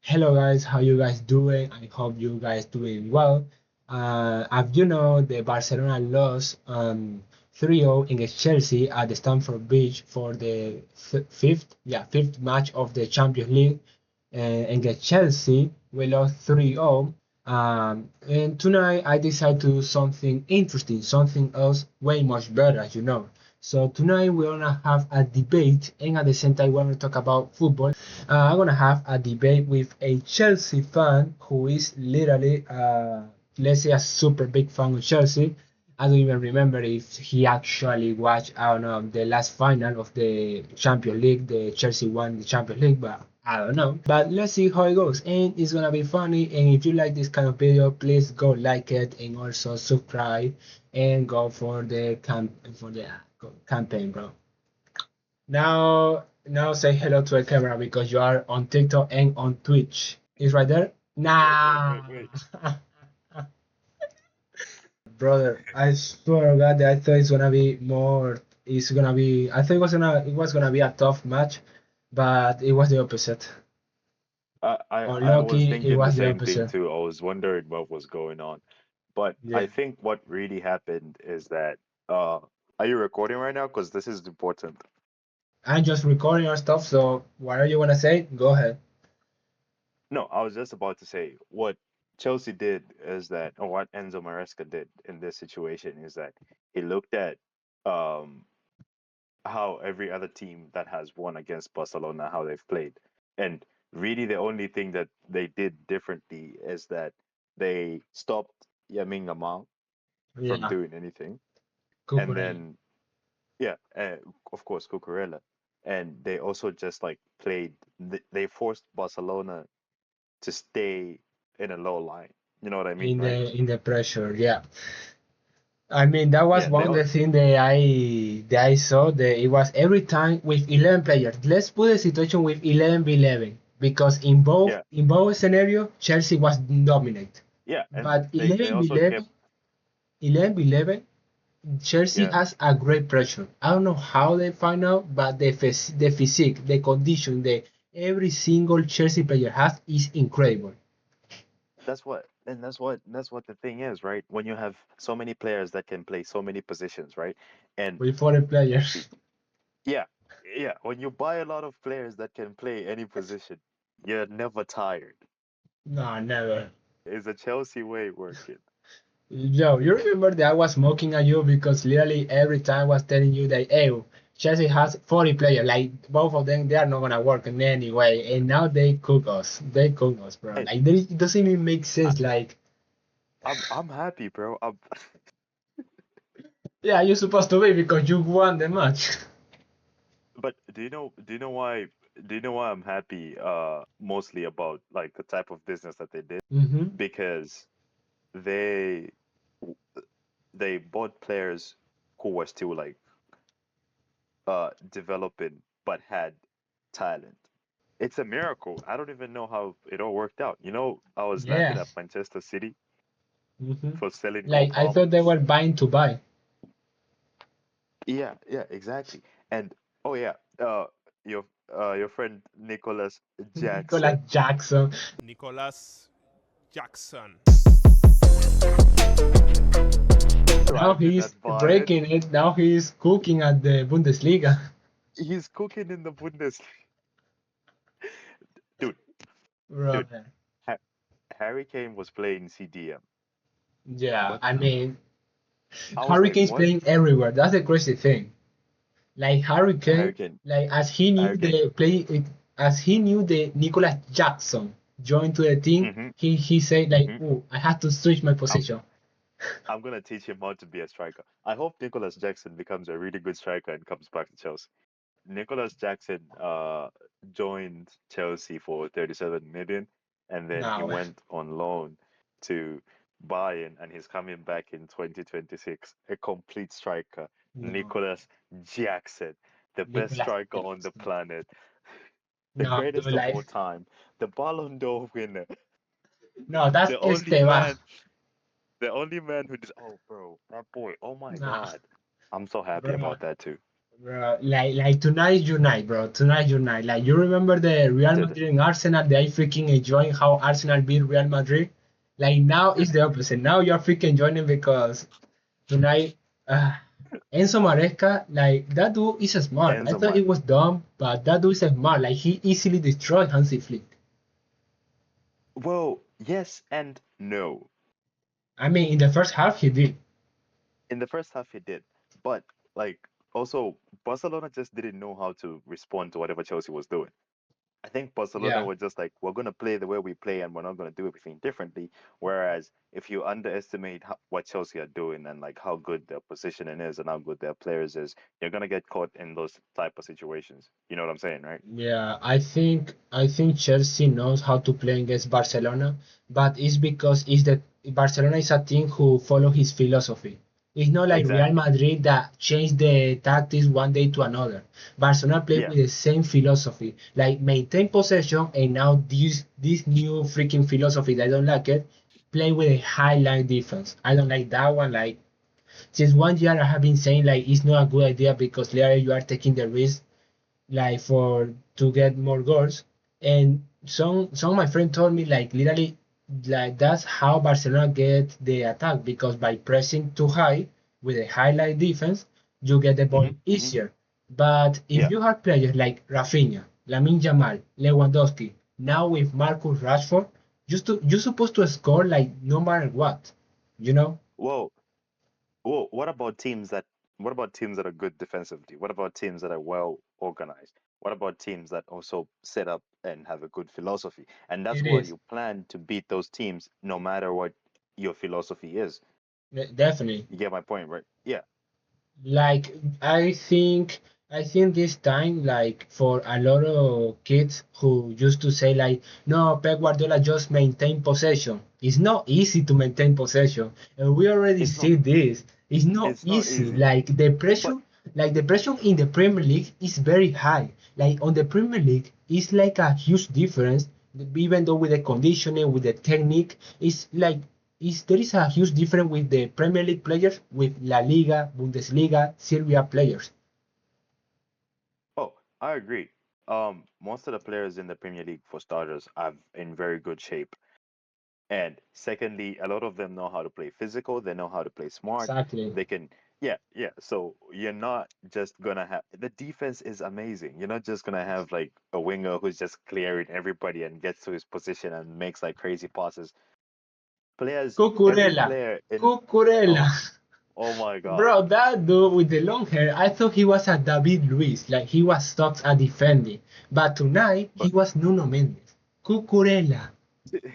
Hello guys, how you guys doing? I hope you guys doing well. As you know, the Barcelona lost 3-0 against Chelsea at the Stamford Bridge for the fifth match of the Champions League. Against Chelsea, we lost 3-0. And tonight I decided to do something interesting, something else way much better, as you know. So tonight we're gonna have a debate, and at the same time we're gonna talk about football. I'm gonna have a debate with a Chelsea fan who is literally, let's say, a super big fan of Chelsea. I don't even remember if he actually watched, I don't know, the last final of the Champions League. The Chelsea won the Champions League, but I don't know. But let's see how it goes, and it's gonna be funny. And if you like this kind of video, please go like it and also subscribe and go for the campaign, bro. Now say hello to the camera because you are on TikTok and on Twitch. Is right there? Wait, wait, wait, Nah, wait. brother. I swear to God that I thought it's gonna be more. It's gonna be. I thought it was gonna be a tough match, but it was the opposite. Or I was lucky, it thinking the was the same thing opposite. too. I was wondering what was going on. But Yeah. I think what really happened is that uh are you recording right now? Because this is important. I'm just recording our stuff, so whatever you wanna say, go ahead. No, I was just about to say what Chelsea did is that, or what Enzo Maresca did in this situation is that he looked at um how every other team that has won against Barcelona, how they've played. And really the only thing that they did differently is that they stopped Yamin Amal from Yeah, doing anything. And Cucurella. then, yeah, of course, Cucurella. And they also just like played, they forced Barcelona to stay in a low line. You know what I mean, in right? the pressure. Yeah. I mean, that was Yeah, one of the things that I saw that it was every time with 11 players. Let's put a situation with 11v11 because in both yeah, in both scenarios Chelsea was dominant. yeah. And But they also kept, 11v11 Chelsea yeah, has a great pressure. I don't know how they find out, but the physique, the condition, the every single Chelsea player has is incredible. that's what the thing is, right? When you have so many players that can play so many positions, right? And With foreign players. yeah, yeah, when you buy a lot of players that can play any position, you're never tired. No, never. Is a Chelsea way working. Yo, you remember that I was mocking at you because literally every time I was telling you that, hey, Chelsea has 40 players, like both of them, they are not gonna work in any way, and now they cook us. They cook us, bro. And Like it doesn't even make I, sense. Like, I'm happy, bro. yeah, you're supposed to be because you won the match. But do you know why I'm happy mostly about like the type of business that they did? Mm-hmm. Because they they bought players who were still like developing but had talent. It's a miracle. I don't even know how it all worked out. You know, I was laughing Yeah. at Manchester City Mm-hmm. for selling Cole Like I Palmer. thought they were buying to buy. Yeah, yeah, exactly. And oh yeah, your friend Nicholas Nicolas Jackson. Jackson. Nicolas Jackson. Now Thrived in he's at Bayern. breaking it. Now he's cooking at the Bundesliga. He's cooking in the Bundesliga. Dude, Bro. dude, ha Harry Kane was playing CDM, Yeah, but I mean, I was Harry like, Kane's what? playing everywhere. That's the crazy thing. Like Harry Harry Kane, Kane, like as he knew Harry Kane. the Nicolas Jackson joined to the team, Mm-hmm, he said like, mm-hmm. oh, I had to switch my position. I'm gonna teach him how to be a striker. I hope Nicholas Jackson becomes a really good striker and comes back to Chelsea. Nicholas Jackson joined Chelsea for 37 million and then he Now, went on loan to Bayern and he's coming back in 2026. A complete striker. no, Nicholas Jackson, the best Nicolas striker on the Jackson. planet, the No, dude, greatest of all like, time, the Ballon d'Or winner, no, that's the only Esteban. man the only man who just, oh, bro, that boy, oh my Nah, God. I'm so happy bro. about that too. Bro, like tonight your night, bro. Tonight your night. Like you remember the Real To the, Madrid and Arsenal? They freaking enjoying how Arsenal beat Real Madrid. Like now it's the opposite. Now you're freaking enjoying it because tonight, uh, Enzo Maresca, like that dude is smart. I Enzo thought it was dumb, but that dude is smart. Like he easily destroyed Hansi Flick. well, yes and no. I mean, in the first half he did. In the first half, he did, but like also Barcelona just didn't know how to respond to whatever Chelsea was doing. I think Barcelona Yeah. were just like, we're gonna play the way we play, and we're not gonna do everything differently. Whereas if you underestimate what Chelsea are doing and like how good their positioning is and how good their players is, you're gonna get caught in those type of situations. You know what I'm saying, right? Yeah, I think Chelsea knows how to play against Barcelona, but it's because it's the Barcelona is a team who follow his philosophy. It's not like Real Exactly. Madrid that changed the tactics one day to another. Barcelona play Yeah. with the same philosophy, like maintain possession, and now this new freaking philosophy that I don't like it, play with a high line defense. I don't like that one. Like since 1 year I have been saying like it's not a good idea because later you are taking the risk like for to get more goals. And some of my friend told me like literally like that's how Barcelona get the attack because by pressing too high with a highlight defense, you get the ball Hmm. easier. But if Yeah. you have players like Rafinha, Lamine Yamal, Lewandowski, now with Marcus Rashford, you're supposed to score like no matter what, you know? Well, well, what about teams that are good defensively? What about teams that are well organized? What about teams that also set up and have a good philosophy? And that's It where is you plan to beat those teams no matter what your philosophy is. definitely. You get my point, right? Yeah. Like I think this time like for a lot of kids who used to say like no Pep Guardiola just maintain possession. It's not easy to maintain possession. And we already It's not see this. It's not it's not easy. easy. But Like the pressure in the Premier League is very high. Like on the Premier League it's like a huge difference even though with the conditioning, with the technique, it's like there is a huge difference with the Premier League players with La Liga, Bundesliga, Serie A players. oh, I agree. Most of the players in the Premier League, for starters, are in very good shape. And secondly, a lot of them know how to play physical, they know how to play smart. Exactly. They can, yeah, yeah. So you're not just gonna have the defense is amazing. You're not just gonna have like a winger who's just clearing everybody and gets to his position and makes like crazy passes. Every Cucurella. player in, Cucurella. oh, oh my God. Bro, that dude with the long hair, I thought he was a David Luiz, like he was stuck at defending. But tonight, he But was Nuno Mendes. Cucurella.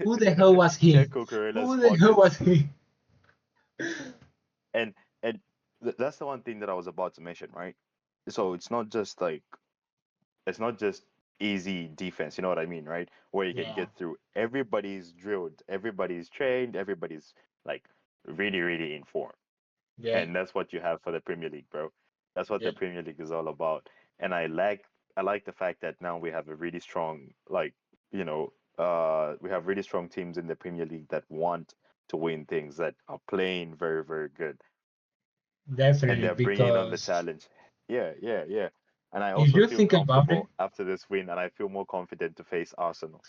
Who the hell was he? check Cucurella's Who the hell was pockets. he? And that's the one thing that I was about to mention, right? So it's not just easy defense, you know what I mean, right? Where you can Yeah, get through. Everybody's drilled, everybody's trained, everybody's like really, really informed. yeah, And that's what you have for the Premier League, bro. That's what yeah. the Premier League is all about. And I like the fact that now we have a really strong we have really strong teams in the Premier League that want to win things, that are playing very, very good, and Definitely, they're bringing on the because challenge. Yeah, yeah, yeah. And I if also you feel think about it, comfortable after this win, and I feel more confident to face Arsenal.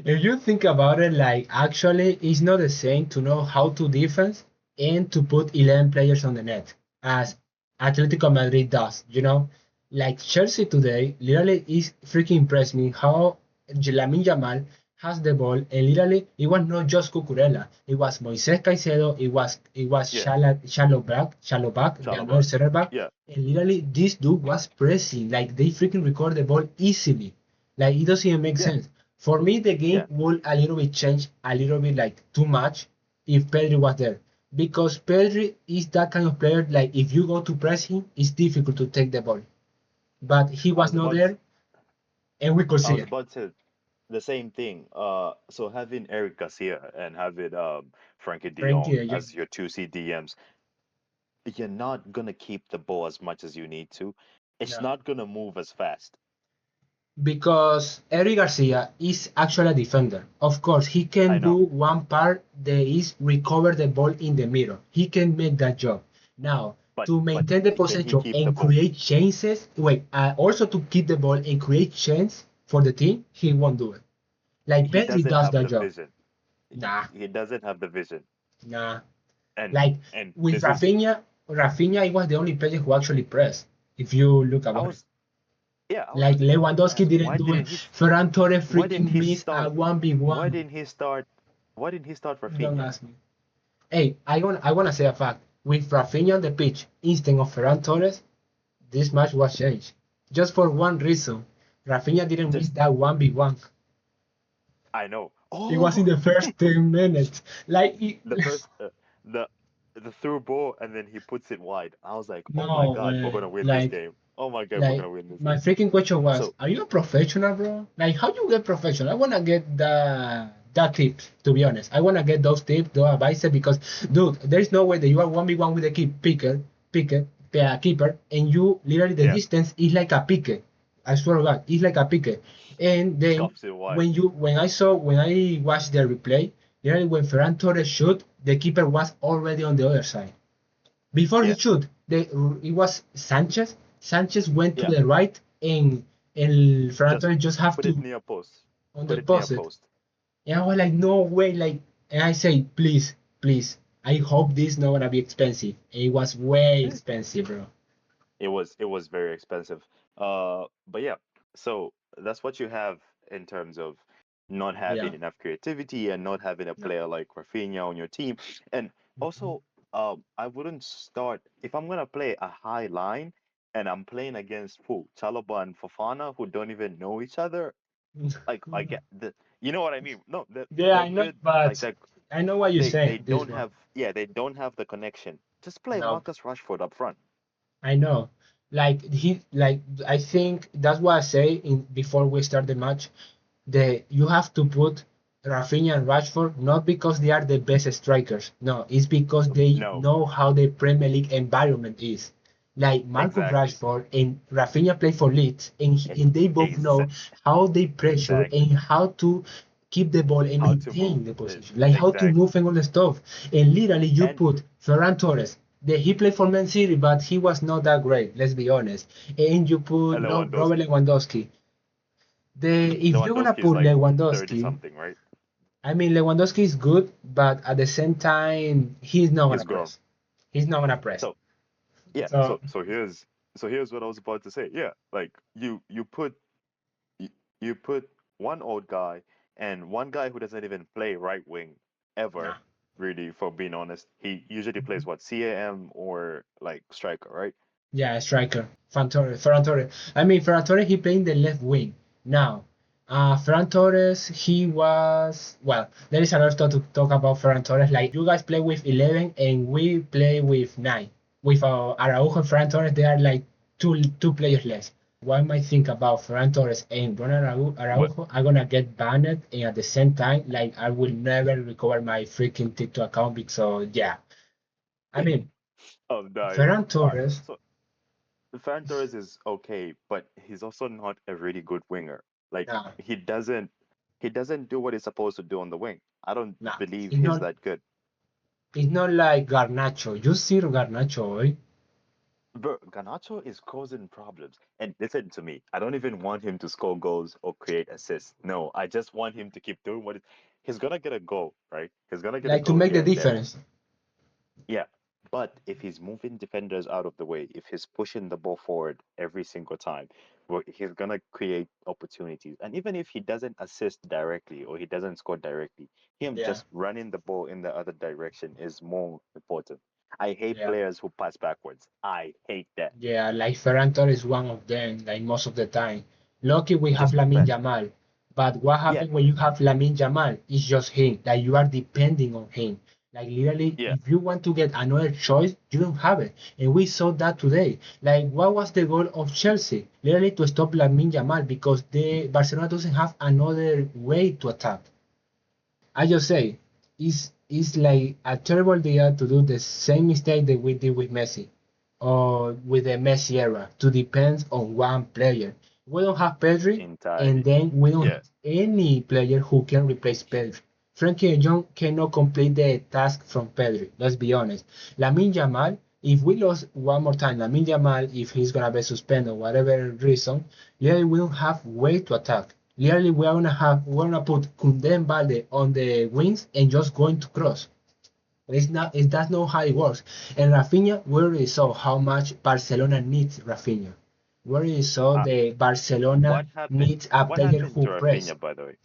if you think about it, like actually, it's not the same to know how to defense and to put 11 players on the net as Atletico Madrid does. Like Chelsea today, literally is freaking impressed me how Lamine Yamal has the ball, and literally it was not just Cucurella, it was Moises Caicedo, it was Yeah, Shalobak, the another Chalobah. center back, Yeah, and literally this dude was pressing like they freaking record the ball easily. Like it doesn't even make yeah, sense. For me, the game yeah. would a little bit change, a little bit like too much if Pedri was there. Because Pedri is that kind of player, like if you go to press him, it's difficult to take the ball. But he I was was not about to, there, and we could I see was it. about to the same thing. So having Eric Garcia and having Frankie De Frankie, Jong as your two CDMs, you're not gonna keep the ball as much as you need to. It's no. not gonna move as fast. Because Eric Garcia is actually a defender. Of course, he I can do know, one part that is recover the ball in the middle. He can make that job. Now, to maintain the can he possession keep the and ball? create chances. Wait, also to keep the ball and create chance for the team, he won't do it. Like He Pedri doesn't does have that the job. vision. Nah, He doesn't have the vision. nah. And Like and with this is Rafinha, he was the only player who actually pressed. If you look I about it, was yeah, I was like actually about to Lewandowski ask didn't do it. Ferran Torres why didn't freaking he missed a start 1v1. why didn't he start Don't Rafinha? ask me. Hey, I wanna say a fact. With Rafinha on the pitch instead of Ferran Torres, this match was changed. Just for one reason. Rafinha didn't miss Just that 1v1. I know. It was in Oh, the first 10 minutes. Like, the first the the through ball and then he puts it wide. I was like, "Oh my no God, we're way. gonna win this game. Oh my God, we're Like gonna win this my game." freaking question was, So, are you a professional, bro? Like, how you get professional? I wanna get that tip, to be honest. I wanna get those tips, those advices, because, dude, there's no way that you are 1v1 with a keeper, and you literally the yeah, distance is like a pique. I swear to God, it's like a pique. And then chops it wide. when I watched the replay, literally when Ferran Torres shoot, the keeper was already on the other side. Before he Yeah, shoot, it was Sanchez. Sanchez went to yeah. the right, and Ferran Just Torres just have put it to near post. Put it near underpost it. post. And I was like, no way, like, and I say, please, please, I hope this not gonna be expensive. And it was way expensive, bro. It was very expensive. But yeah, so that's what you have in terms of not Yeah, having enough creativity and not having a no. player like Rafinha on your team. And also, I wouldn't start if I'm gonna play a high line and I'm playing against who? Chalobah and Fofana who don't even know each other. Like I get the, you know what I mean? No, Yeah, they're I know, good. Like but I know what you're they saying. This don't one, have yeah they don't have the connection. Just play no. Marcus Rashford up front. I know. Like I think that's what I say in before we start the match. You have to put Rafinha and Rashford not because they are the best strikers. No, it's because they No, know how the Premier League environment is. Like Marcus exactly. Rashford and Rafinha play for Leeds, and they both know Exact, how they pressure exactly. and how to keep the ball and How to move. maintain the position, like how to Exactly. move and all the stuff. And literally, you And put Ferran Torres. He played for Man City, but he was not that great. Let's be honest. And you put Robert Lewandowski. Lewandowski. If you're gonna Lewandowski is put like 30 Lewandowski, something, right? I mean Lewandowski is good, but at the same time, he's not He's gonna grown. press. He's not gonna press. So yeah, So so here's what I was about to say. Yeah, like you, you put one old guy and one guy who doesn't even play right wing ever, nah. really, for being honest. He usually plays what, CAM or like striker, right? Yeah, striker. Ferran Torres. I mean, Ferran Torres, he played in the left wing. Now, Ferran Torres, he was, well, there is a lot of stuff to talk about Ferran Torres. Like, you guys play with 11 and we play with 9. With Araujo and Ferran Torres, they are like two players less. What might think about Ferran Torres and Ronald What? Araujo are gonna get banned, and at the same time, like, I will never recover my freaking TikTok account because, so, yeah. I mean, I'm dying. Ferran All right. Torres, So Ferran Torres is okay, but he's also not a really good winger. Like nah, he doesn't do what he's supposed to do on the wing. I don't nah. believe It's he's not that good. it's not like Garnacho. You see Garnacho, eh? But Garnacho is causing problems. And listen to me, I don't even want him to score goals or create assists. No, I just want him to keep doing he's gonna get a goal, right? He's gonna get a Like to goal make here the and there. difference. Yeah, but if he's moving defenders out of the way, if he's pushing the ball forward every single time, well, he's gonna create opportunities. And even if he doesn't assist directly or he doesn't score directly, him Yeah, just running the ball in the other direction is more important. I hate yeah. players who pass backwards. I hate that. Yeah, like Ferran Torres is one of them, like most of the time. Lucky we have Just Lamine press. Yamal. But what Yeah, happens when you have Lamine Yamal? It's just him. Like you are depending on him. Like literally, yeah, if you want to get another choice, you don't have it. And we saw that today. Like what was the goal of Chelsea? Literally to stop Lamine Yamal because the Barcelona doesn't have another way to attack. I just say it's like a terrible idea to do the same mistake that we did with Messi or with the Messi era to depend on one player. We don't have Pedri, and entirely. then we don't Yeah, have any player who can replace Pedri. Frankie de Jong cannot complete the task from Pedri. Let's be honest. Lamine Yamal, If we lose one more time, Lamine Yamal, if he's gonna be suspended or whatever reason, literally we don't have way to attack. Literally, we're gonna put Koundé and Balde on the wings and just going to cross. That's not how it works. And Rafinha, we already saw how much Barcelona needs Rafinha. We already saw Uh, the Barcelona what happened? needs a What player happened who to press. Rafinha, by the way?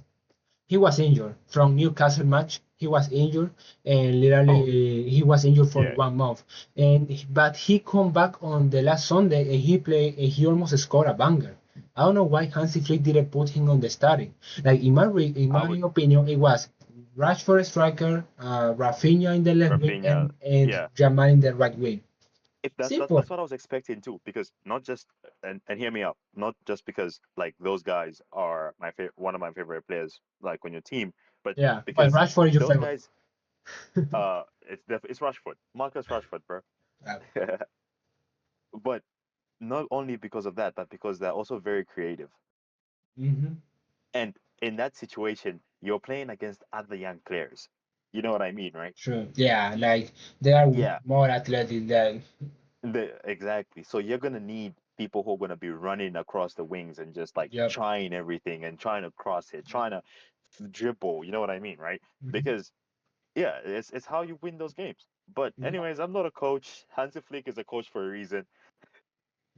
He was injured from Newcastle match. He was injured, and Oh, literally he was injured for yeah. 1 month. But he come back on the last Sunday and he played. And he almost scored a banger. I don't know why Hansi Flick didn't put him on the starting. Like in I my would opinion, it was Rashford striker, Rafinha in the left wing, Rafinha. and Yeah, Jamal in the right wing. if Simple. that's what I was expecting too, because not just and hear me out, not just because like those guys are my favorite, one of my favorite players, like on your team, but Yeah, but because Rashford is your those favorite. guys, it's Rashford, Marcus Rashford, bro. Yeah. But not only because of that, but because they're also very creative. Hmm. And in that situation, you're playing against other young players. You know what I mean, right? True. Yeah, like they are Yeah, more athletic than. exactly. So you're gonna need people who are gonna be running across the wings and just like Yep. trying everything and trying to cross it, trying to dribble. You know what I mean, right? Mhm. Because yeah, it's how you win those games. But anyways, I'm not a coach. Hansi Flick is a coach for a reason.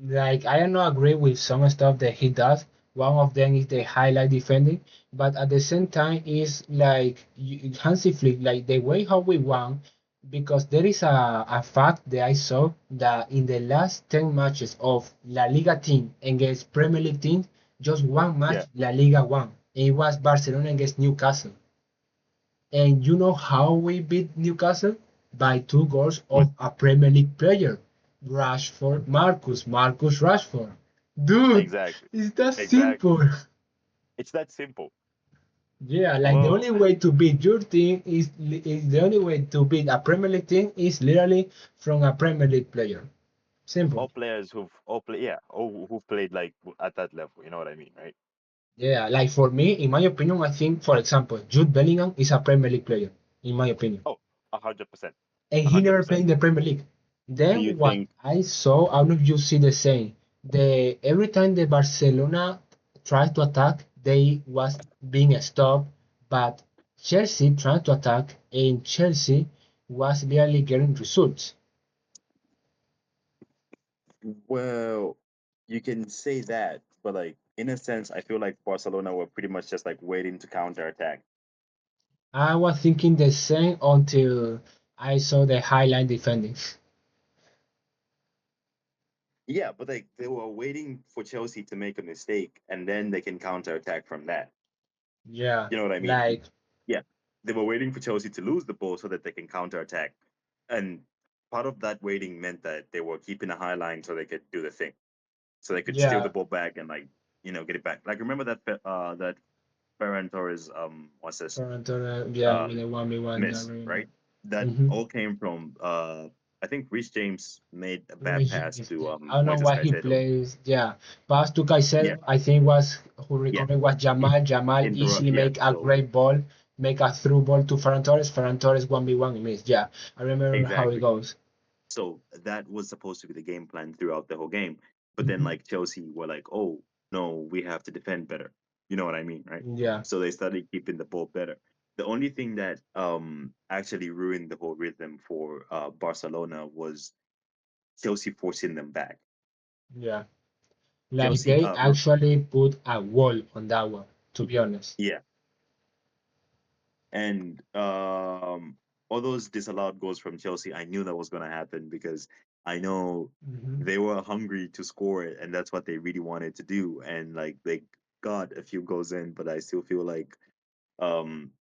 Like I don't agree with some stuff that he does. One of them is the highlight defending, but at the same time is like Hansi Flick, like the way how we won, because there is a fact that I saw that in the last 10 matches of La Liga team against Premier League teams, just one match Yeah, La Liga won. It was Barcelona against Newcastle. And you know how we beat Newcastle? By 2 goals with of a Premier League player. Marcus Rashford. Dude, exactly, it's that exactly. simple. It's that simple. Yeah, like the Well, only way to beat your team is the only way to beat a Premier League team is literally from a Premier League player. Simple. all players who've played like at that level. You know what I mean, right? Yeah, like for me, in my opinion, I think, for example, Jude Bellingham is a Premier League player, in my opinion. Oh, 100%, And a he hundred never played percent. in the Premier League. Do you Then what think? I saw, I don't know if you see the same. The every time the Barcelona tried to attack, they was being stopped, but Chelsea tried to attack, and Chelsea was barely getting results. Well, you can say that, but like in a sense, I feel like Barcelona were pretty much just like waiting to counterattack. I was thinking the same until I saw the highline defending. Yeah, but like they were waiting for Chelsea to make a mistake and then they can counterattack from that. Yeah, You know what I mean? like Yeah. They were waiting for Chelsea to lose the ball so that they can counterattack. And part of that waiting meant that they were keeping a high line so they could do the thing. So they could steal the yeah, ball back and like, get it back. Like remember that Ferran Torres what's this? Toronto, yeah, with Um the 1v1, yeah, I miss, remember. right? That Mm-hmm. all came from I think Reece James made a bad pass Regis, to I don't know Moises why he Caicedo. plays. Yeah, pass to Yeah, Caicedo. I think was who yeah. recovered was He Jamal. Jamal interrupt easily yeah. make a So great ball, make a through ball to Ferran Torres. Ferran Torres 1v1 miss. Yeah, I remember how it exactly. goes. So that was supposed to be the game plan throughout the whole game. But then Hmm. like Chelsea were like, oh no, we have to defend better. You know what I mean, right? Yeah, So they started keeping the ball better. The only thing that actually ruined the whole rhythm for Barcelona was Chelsea forcing them back. yeah. Like Chelsea they actually put a wall on that one. To be honest. yeah. And all those disallowed goals from Chelsea, I knew that was going to happen because I know Hmm. they were hungry to score it, and that's what they really wanted to do. And like they got a few goals in, but um,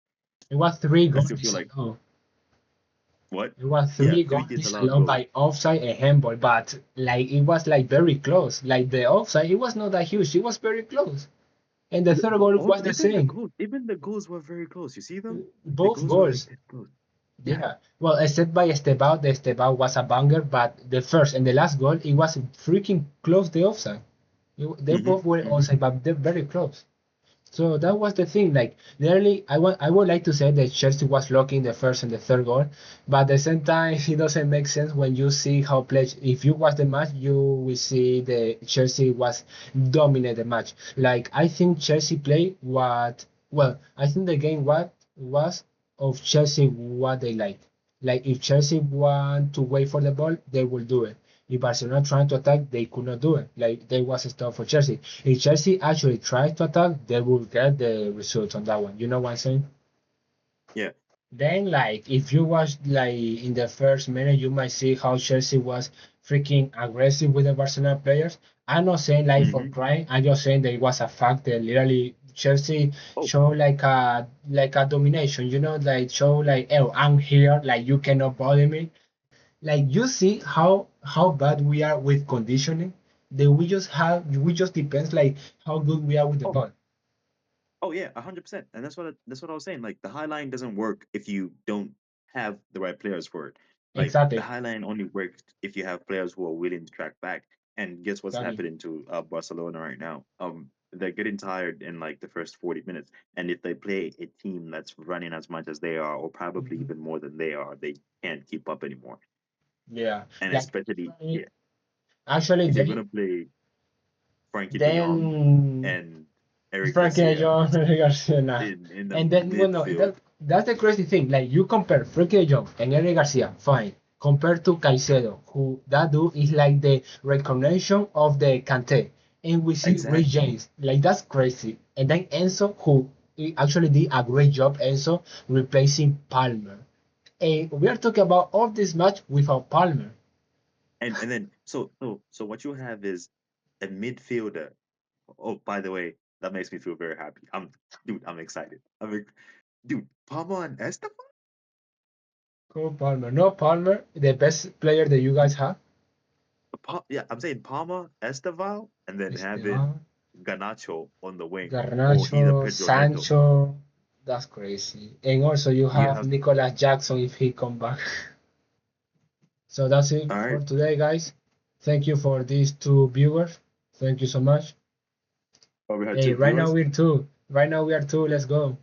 It was three I goals still feel like disallowed. what? It was Yeah, three three goals disallowed disallowed goals. by offside and handball, but like it was like very close. Like the offside, it was not that huge. It was very close. And the third goal was the same. Even the goals were very close. You see them? The Both goals were like goals. this close. Yeah. Yeah. Well, except by Estebao, the Estebao was a banger, but the first and the last goal, it was freaking close the offside. They Hmm. both were Hmm. onside, but they're very close. So that was the thing. Like literally, I would like to say that Chelsea was lucky in the first and the third goal, but at the same time, it doesn't make sense when you see how play. If you watch the match, you will see the Chelsea was dominate the match. Like I think Chelsea play what well. I think the game what was of Chelsea what they like. Like if Chelsea want to wait for the ball, they will do it. If Barcelona trying to attack, they could not do it. Like they was a stop for Chelsea. If Chelsea actually tries to attack, they will get the result on that one. You know what I'm saying? Yeah. Then, like, if you watch like in the first minute, you might see how Chelsea was freaking aggressive with the Barcelona players. I'm not saying like for Hmm. crying. I'm just saying that it was a fact that literally Chelsea Oh, show like a domination. You know, like show like, oh, I'm here. Like you cannot bother me. Like you see how bad we are with conditioning. That we just depends like how good we are with the oh, ball. oh yeah, 100%. And that's what I was saying. Like the high line doesn't work if you don't have the right players for it. Like the Exactly. high line only works if you have players who are willing to track back. And guess what's Exactly. happening to Barcelona right now? They're getting tired in like the first 40 minutes. And if they play a team that's running as much as they are, or probably Mhm. even more than they are, they can't keep up anymore. Yeah. And Like especially, actually, yeah, actually if you're then gonna play Frankie De Jong then and Eric Frankie de Garcia Jong, Eric Garcia, nah. in the And then well no, midfield. that's the crazy thing. Like you compare Frankie de Jong and Eric Garcia, fine. Compared to Caicedo, who that dude is like the reincarnation of the Kante. And we see Rich Exactly. James, like that's crazy. And then Enzo, who he actually did a great job, Enzo, replacing Palmer. And we are talking about all this match without Palmer. And then so what you have is a midfielder. Oh, by the way, that makes me feel very happy. I'm excited. Dude, Palma and Estefan? Cole Palmer. No, Palmer, the best player that you guys have. Yeah, I'm saying Palma, Esteval, and then having Esteban, Ganacho on the wing, or either Garnacho, Pedro Neto. Sancho. That's crazy. And also you You have have Nicolas Jackson if he come back. So that's it all for right. today, guys. Thank you for these two viewers. Thank you so much. Oh, we had Hey, two right now viewers. we're two. Right now we are two. Let's go.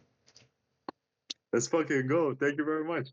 Let's fucking go. Thank you very much.